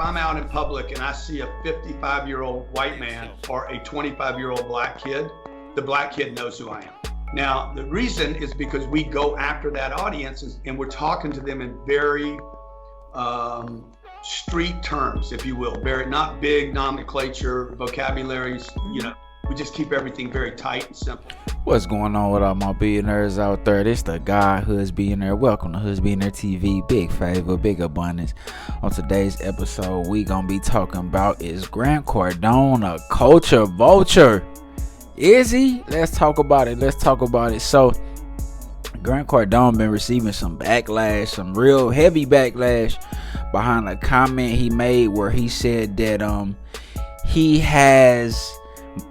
I'm out in public and I see a 55-year-old white man or a 25-year-old black kid, the black kid knows who I am. Now, the reason is because we go after that audience and we're talking to them in very street terms, if you will, very not big nomenclature, vocabularies, we just keep everything very tight and simple. What's going on with all my billionaires out there? This the guy Hoods Billionaire. Welcome to Hoods Billionaire TV. Big favor, big abundance. On today's episode, we gonna be talking about, is Grant Cardone a culture vulture? Is he? Let's talk about it. So Grant Cardone been receiving some backlash, some real heavy backlash behind a comment he made where he said that he has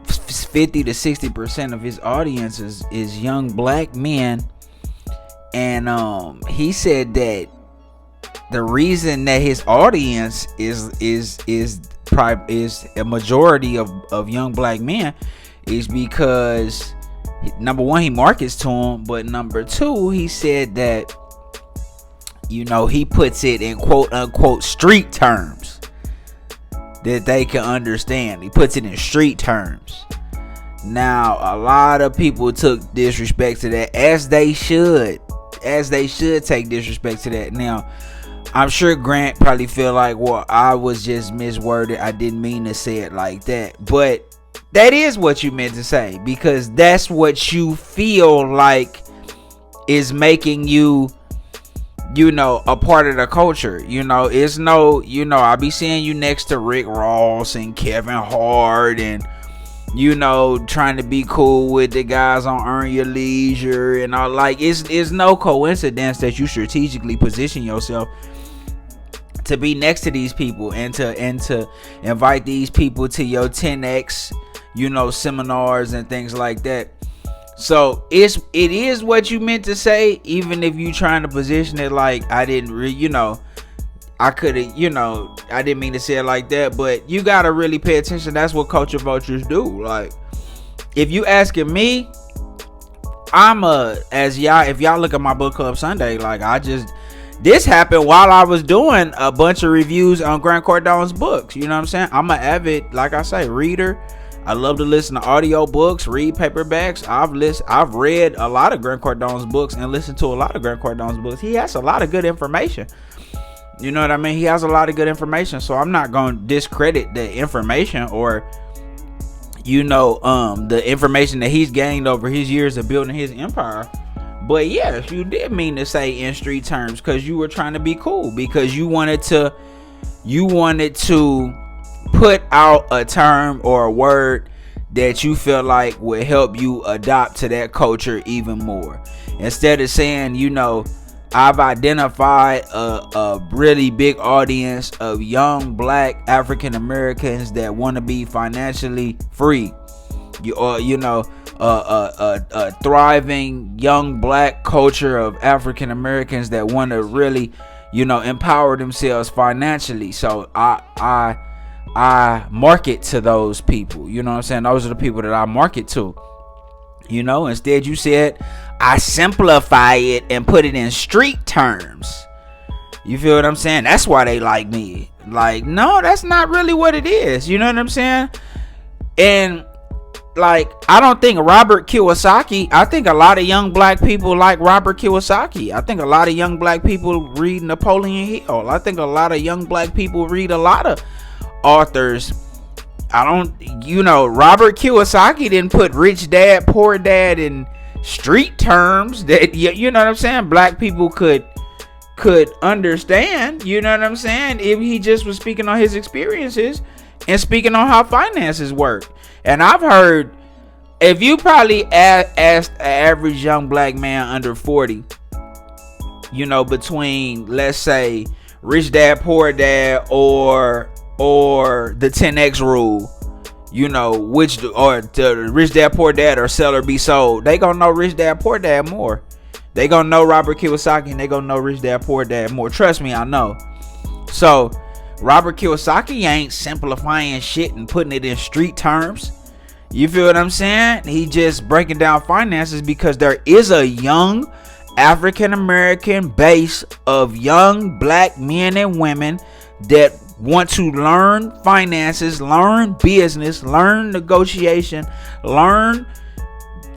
50 to 60% of his audience is young black men, and he said that the reason that his audience is a majority of young black men is because, number one, he markets to them, but number two, he said that he puts it in quote unquote street terms that they can understand. He puts it in street terms. Now, a lot of people took disrespect to that, as they should take disrespect to that. Now, I'm sure Grant probably feel like, well, I was just misworded, I didn't mean to say it like that. But that is what you meant to say, because that's what you feel like is making you a part of the culture. It's no, I be seeing you next to Rick Ross and Kevin Hart and trying to be cool with the guys on Earn Your Leisure and all. Like, it's no coincidence that you strategically position yourself to be next to these people and to invite these people to your 10x seminars and things like that. So it is what you meant to say, even if you trying to position it like I didn't I could have, I didn't mean to say it like that, but you gotta really pay attention. That's what culture vultures do. Like, if you asking me, if y'all look at my book club Sunday, like, this happened while I was doing a bunch of reviews on Grant Cardone's books. You know what I'm saying? I'm an avid, like I say, reader. I love to listen to audio books, read paperbacks. I've read a lot of Grant Cardone's books and listened to a lot of Grant Cardone's books. He has a lot of good information. You know what I mean? He has a lot of good information, so I'm not going to discredit the information or, the information that he's gained over his years of building his empire. But yes, you did mean to say in street terms, because you were trying to be cool, because you wanted to put out a term or a word that you feel like would help you adopt to that culture even more. Instead of saying, I've identified a really big audience of young black African Americans that want to be financially free. A thriving young black culture of African Americans that want to really, empower themselves financially. So I market to those people. You know what I'm saying? Those are the people that I market to. Instead you said, I simplify it and put it in street terms. You feel what I'm saying? That's why they like me. Like, no, that's not really what it is. You know what I'm saying? And like, I don't think Robert Kiyosaki, I think a lot of young black people like Robert Kiyosaki. I think a lot of young black people read Napoleon Hill. I think a lot of young black people read a lot of authors. Robert Kiyosaki didn't put Rich Dad, Poor Dad in street terms that, you know what I'm saying, black people could understand. You know what I'm saying? If he just was speaking on his experiences and speaking on how finances work. And I've heard, if you probably asked an average young black man under 40, between, let's say, Rich Dad, Poor Dad, or the 10x rule, or the Rich Dad, Poor Dad, or Sell or Be Sold, they gonna know Rich Dad, Poor Dad more. They gonna know Robert Kiyosaki and they gonna know Rich Dad, Poor Dad more. Trust me, I know. So Robert Kiyosaki ain't simplifying shit and putting it in street terms. You feel what I'm saying? He just breaking down finances because there is a young African American base of young black men and women that want to learn finances, learn business, learn negotiation, learn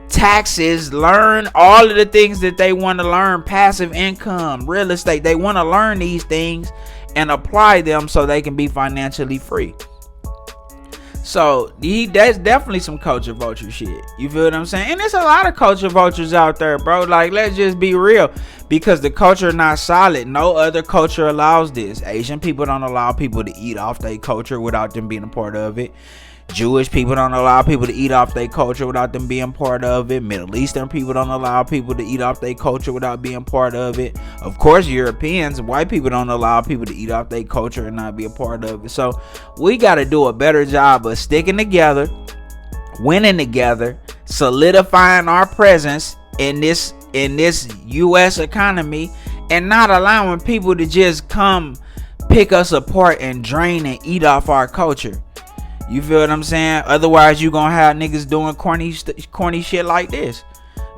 taxes, learn all of the things that they want to learn, passive income, real estate. They want to learn these things and apply them so they can be financially free. So that's definitely some culture vulture shit. You feel what I'm saying? And there's a lot of culture vultures out there, bro. Like, let's just be real, because the culture is not solid. No other culture allows this. Asian people don't allow people to eat off their culture without them being a part of it. Jewish people don't allow people to eat off their culture without them being part of it. Middle Eastern people don't allow people to eat off their culture without being part of it. Of course, Europeans and white people don't allow people to eat off their culture and not be a part of it. So we got to do a better job of sticking together, winning together, solidifying our presence in this U.S. economy, and not allowing people to just come pick us apart and drain and eat off our culture. You feel what I'm saying? Otherwise, you gonna have niggas doing corny shit like this.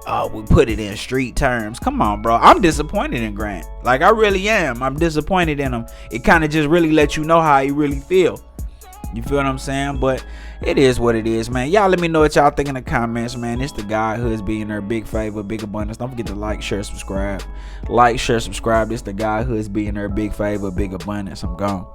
Oh, we put it in street terms. Come on, bro. I'm disappointed in Grant. Like, I really am. I'm disappointed in him. It kind of just really lets you know how he really feel. You feel what I'm saying? But it is what it is, man. Y'all let me know what y'all think in the comments, man. It's the guy who's being there. Big favor, big abundance. Don't forget to like, share, subscribe. Like, share, subscribe. It's the guy who's being there. Big favor, big abundance. I'm gone.